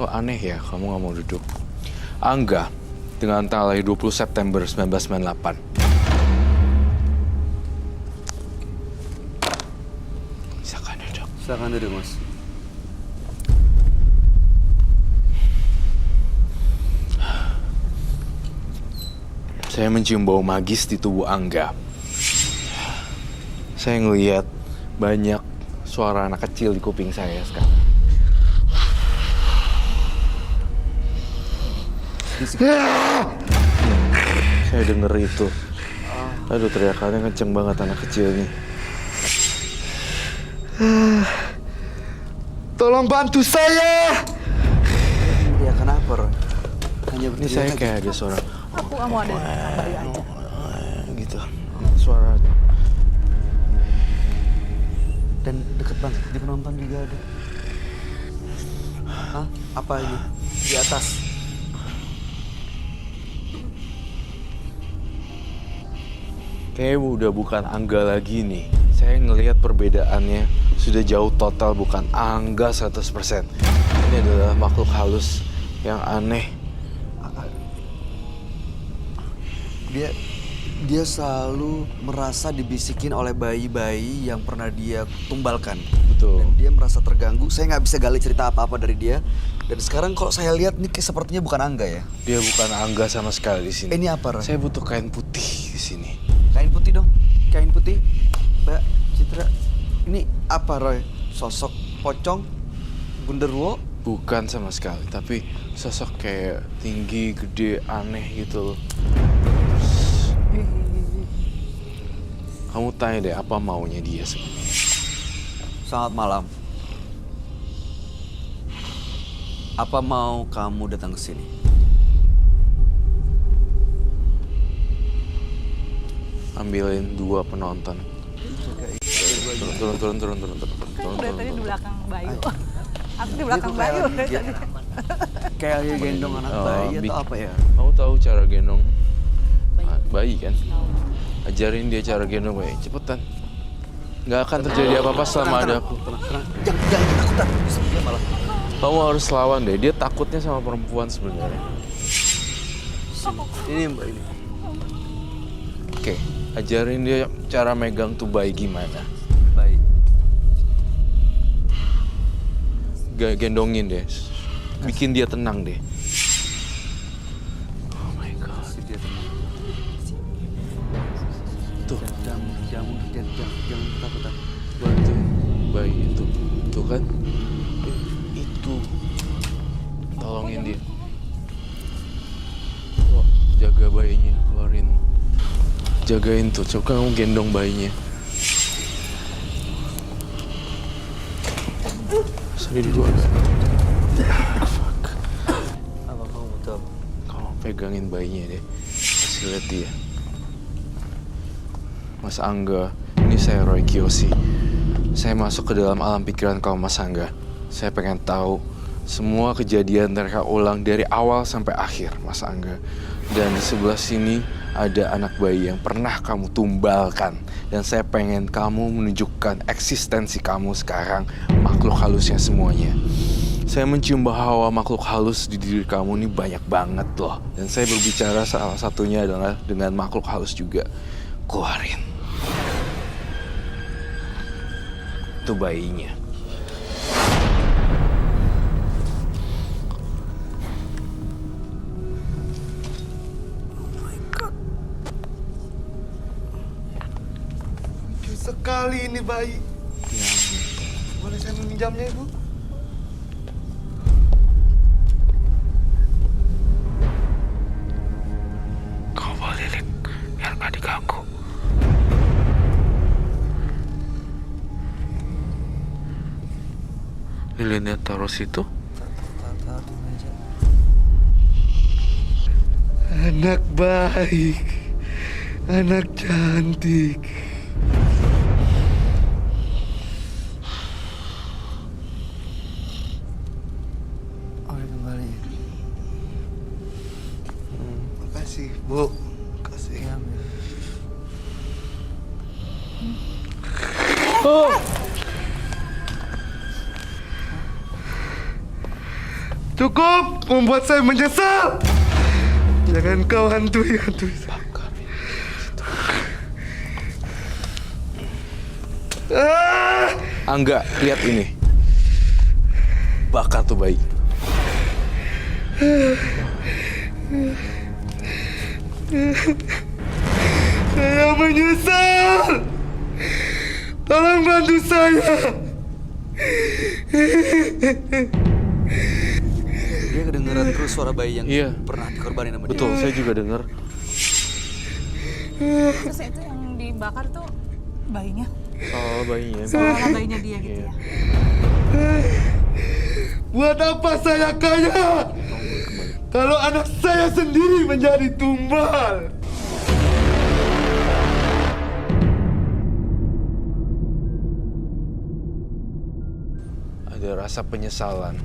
Oh aneh ya, kamu nggak mau duduk. Angga, dengan tanggal lahir 20 September 1998. Silakan duduk. Silakan duduk, Mas. Saya mencium bau magis di tubuh Angga. Saya ngelihat banyak suara anak kecil di kuping saya sekarang. Saya denger itu. Aduh, teriakannya kenceng banget anak kecil ini. Tolong bantu saya! Ya kenapa, Roy? Hanya Ini saya kayak ada suara Aku nggak mau ada bayi aja. gitu. Suara. Dan deket banget, di penonton juga ada. Hah? Apa ini? Di atas. Kayaknya udah bukan Angga lagi nih. Saya ngelihat perbedaannya sudah jauh total, bukan Angga 100%. Ini adalah makhluk halus yang aneh. Dia selalu merasa dibisikin oleh bayi-bayi yang pernah dia tumbalkan. Betul. Dan dia merasa terganggu. Saya nggak bisa gali cerita apa-apa dari dia. Dan sekarang kalau saya lihat nih sepertinya bukan Angga ya. Dia bukan Angga sama sekali di sini. Ini apa, Roy? Saya butuh kain putih di sini. Kain putih dong. Kain putih. Mbak Citra. Ini apa, Roy? Sosok pocong? Genderuwo? Bukan sama sekali, tapi sosok kayak tinggi, gede, aneh gitu loh. Kamu tanya deh apa maunya dia sebenarnya. Selamat malam. Apa mau kamu datang ke sini? Ambilin 2 penonton. Turun. Kan dari tadi di belakang Bayu. Aku di belakang Bayu dari tadi. Kayak lagi gendong anak bayi atau apa ya? Kamu tahu cara gendong bayi kan? Ajarin dia cara gendong bayi, cepetan. Nggak akan terjadi apa-apa selama ada aku. Tenang. Jangan ketakutan. Dia malah. Kamu harus lawan deh, dia takutnya sama perempuan sebenarnya. Ini Mbak ini. Oke, ajarin dia cara megang tuh bayi gimana. Bayi. Gendongin deh, bikin dia tenang deh. Oh my god. Kasih dia tenang. Tuh, Jangan ketakutan. bantu bayi itu. Tuh kan? Itu. Tolongin dia. Oh, jaga bayinya, keluarin. Jagain tuh, coba kamu gendong bayinya. Sedih dulu agak. Fuck. Apa kamu butuh apa? Kamu pegangin bayinya deh. Kasih lihat dia. Mas Angga, ini saya Roy Kiyoshi. Saya masuk ke dalam alam pikiran kamu, Mas Angga. Saya pengen tahu semua kejadian mereka ulang dari awal sampai akhir, Mas Angga. Dan di sebelah sini ada anak bayi yang pernah kamu tumbalkan. Dan saya pengen kamu menunjukkan eksistensi kamu sekarang, makhluk halusnya semuanya. Saya mencium bahwa makhluk halus di diri kamu ini banyak banget loh. Dan saya berbicara salah satunya adalah dengan makhluk halus juga. Keluarin. Itu bayinya. Sekali ini bayi. Ya, Boleh saya meminjamnya, Ibu? kau boleh lirik biar gak diganggu. Lilinnya taruh situ. Taruh di meja. Anak baik. Anak cantik. Oh, kembali. Makasih, Bu. Kasih. Ya, ambil. Cukup membuat saya menyesal. Jangan kau hantui saya. Angga, lihat ini. Bakar tuh bayi. Saya menyesal. Tolong bantu saya. Dia kedengeran terus suara bayi yang Iya. pernah dikorbanin sama dia. Betul, saya juga dengar. Terus itu yang dibakar tuh bayinya. Oh, bayinya. Seolah bayinya dia gitu ya. Buat apa saya kaya kalau anak saya sendiri menjadi tumbal? Ada rasa penyesalan.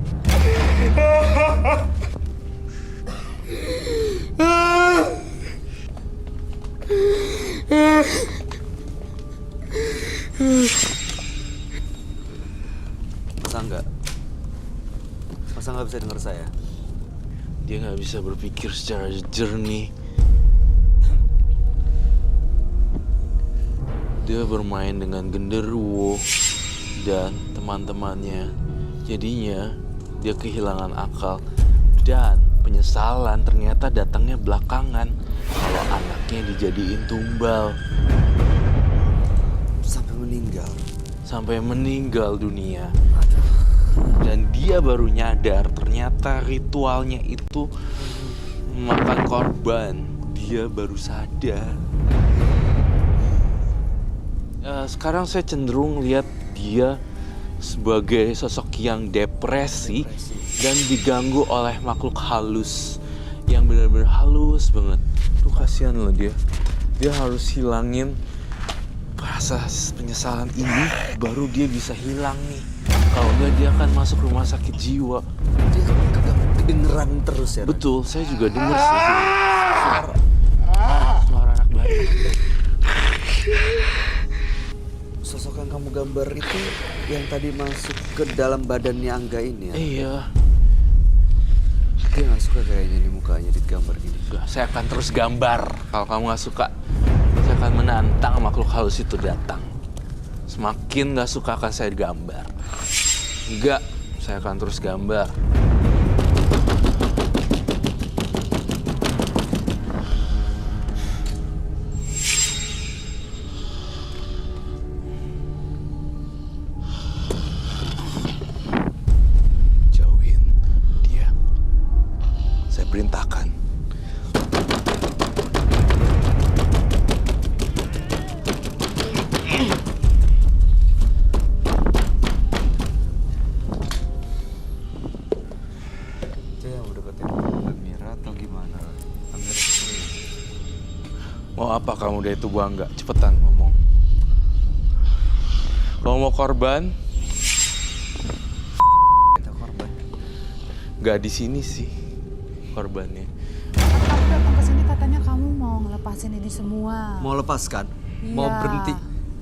Masa nggak bisa dengar saya? Dia nggak bisa berpikir secara jernih. Dia bermain dengan genderuwo dan teman-temannya. Jadinya dia kehilangan akal dan penyesalan ternyata datangnya belakangan kalau anaknya dijadiin tumbal sampai meninggal dunia. Dan dia baru nyadar ternyata ritualnya itu memakan korban. Dia baru sadar. Sekarang saya cenderung lihat dia sebagai sosok yang depresi dan diganggu oleh makhluk halus yang benar-benar halus banget. Tuh kasihan loh dia. Dia harus hilangin rasa penyesalan ini baru dia bisa hilang nih. Kalau enggak dia akan masuk rumah sakit jiwa. Dia kedengeran terus ya? Betul, saya juga dengar sih suara anak bayi. Sosok yang kamu gambar itu yang tadi masuk ke dalam badannya Angga ini ya? Iya. Dia nggak suka kayaknya nih mukanya digambar gini. Udah, saya akan terus gambar. Kalau kamu nggak suka, saya akan menantang makhluk halus itu datang. Semakin nggak suka akan saya gambar. Enggak, saya akan terus gambar. Jauhin dia. Saya perintahkan. Mau apa kamu dari tubuh Angga? Cepetan ngomong. Kalau mau korban? Kita korban. Gak di sini sih korbannya. Kamu datang ke sini katanya kamu mau ngelepasin ini semua. Mau lepaskan? Iya. Mau berhenti?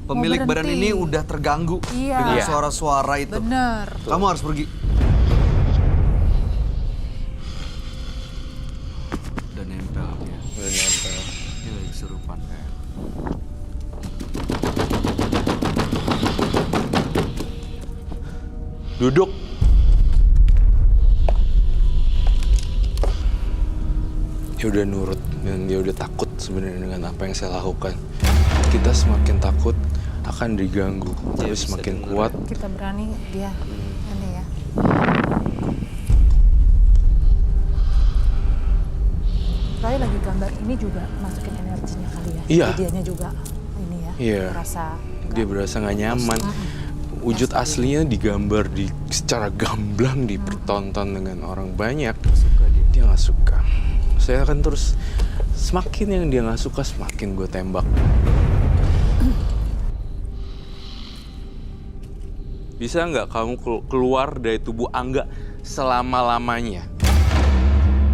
Pemilik Mau badan berhenti. ini udah terganggu Iya. dengan Iya. suara-suara itu. Bener. Kamu harus pergi. Udah nempel dia. Udah nempel. Dia lagi kesurupan kayak. Duduk. Dia udah nurut dan dia udah takut sebenarnya dengan apa yang saya lakukan. Kita semakin takut akan diganggu, tapi bisa semakin denger. kuat. Kita berani dia aneh ya. Saya lagi gambar ini juga masukin energinya kali ya. Iya. Jadi dianya juga ini ya. Iya. Merasa Dia berasa nggak nyaman. Wujud aslinya digambar secara gamblang, dipertonton dengan orang banyak. Suka dia. Dia nggak suka. Saya akan terus, semakin yang dia nggak suka, semakin gue tembak. Bisa nggak kamu keluar dari tubuh Angga selama-lamanya?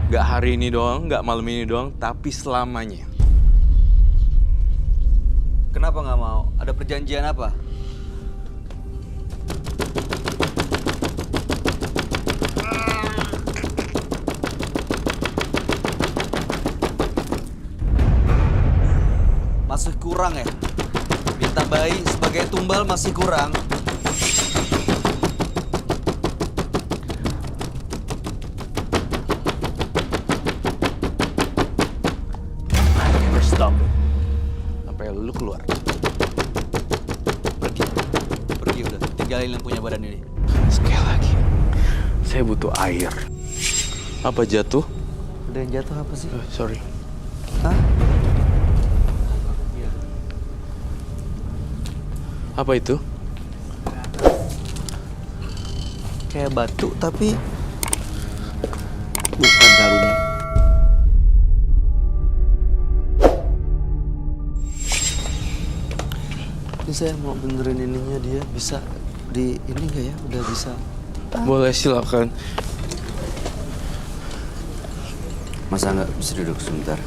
Nggak hari ini doang, nggak malam ini doang, tapi selamanya. Kenapa nggak mau? Ada perjanjian apa? kurang ya? Minta bayi sebagai tumbal masih kurang. Stop. Sampai lu keluar. Pergi. Pergi udah. Tinggalin yang punya badan ini. Sekali lagi. Saya butuh air. Apa jatuh? Ada yang jatuh apa sih? Sorry. Hah? Apa itu? Kayak batu tapi bukan kali ini. Ini saya mau benerin ininya dia bisa di ini nggak ya? Udah bisa. Boleh, silakan. Masa nggak bisa duduk sebentar?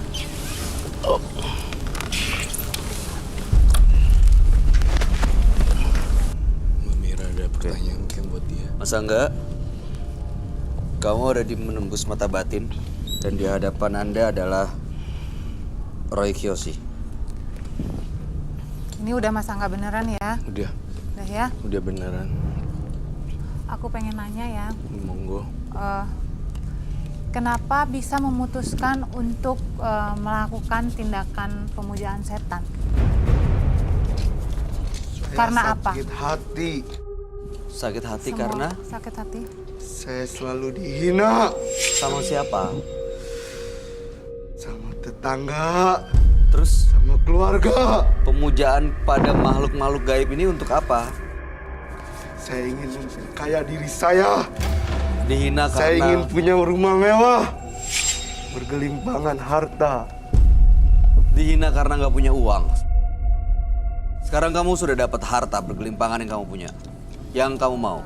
Mbak Mira ada pertanyaan mungkin buat dia. Masa enggak? Kamu ada di menembus mata batin dan di hadapan Anda adalah Roy Kiyoshi. Ini udah masa nggak beneran ya? Udah Ya. beneran. Aku pengen nanya ya. Monggo. Kenapa bisa memutuskan untuk melakukan tindakan pemujaan setan? Karena apa? Sakit hati. Sakit hati Semua karena sakit hati. Saya selalu dihina sama siapa? sama tetangga, Terus sama keluarga. pemujaan pada makhluk-makhluk gaib ini untuk apa? Saya ingin memperkaya diri saya. Dihina Saya karena ingin punya rumah mewah, bergelimpangan harta. dihina karena nggak punya uang. Sekarang kamu sudah dapat harta bergelimpangan yang kamu punya, yang kamu mau.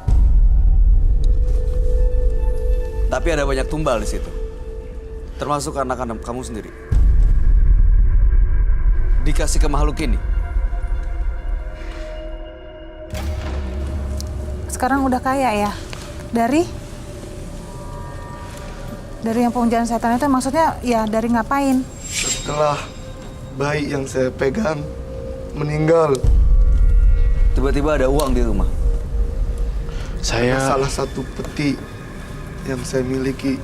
Tapi ada banyak tumbal di situ, termasuk anak-anak kamu sendiri. Dikasih ke makhluk ini. Sekarang udah kaya ya? Dari yang pemujaan setan itu maksudnya ya dari ngapain? Setelah bayi yang saya pegang meninggal, Tiba-tiba ada uang di rumah. Saya salah satu peti yang saya miliki.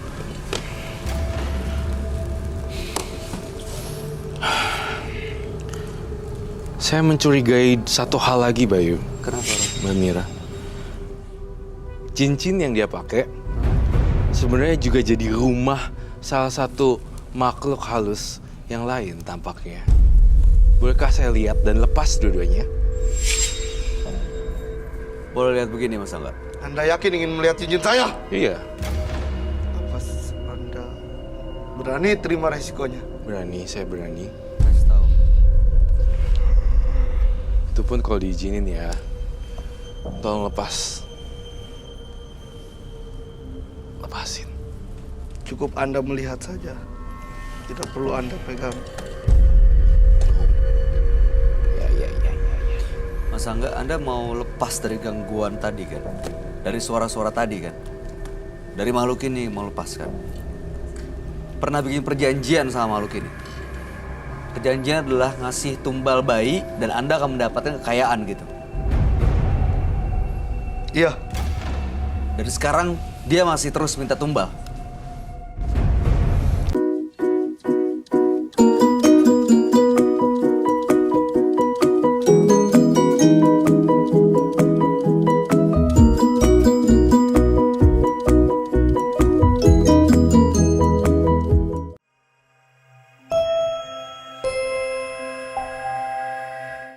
Saya mencurigai satu hal lagi, Bayu. Kenapa, Roy? Mbak Mira. Cincin yang dia pakai sebenarnya juga jadi rumah salah satu makhluk halus yang lain tampaknya. Bolehkah saya lihat dan lepas dua-duanya? Boleh lihat begini, Mas Angga? Anda yakin ingin melihat cincin saya? Iya, Apa Anda berani terima resikonya? berani, saya berani. Kasih tahu. Itu pun kalau diizinin ya. Tolong lepas. Lepasin. Cukup Anda melihat saja. Tidak perlu Anda pegang. Ya. Mas Angga, Anda mau lepas dari gangguan tadi kan? Dari suara-suara tadi kan? Dari makhluk ini mau lepas kan? Pernah bikin perjanjian sama makhluk ini? Perjanjian adalah ngasih tumbal bayi dan Anda akan mendapatkan kekayaan gitu. Iya, Dari sekarang dia masih terus minta tumbal.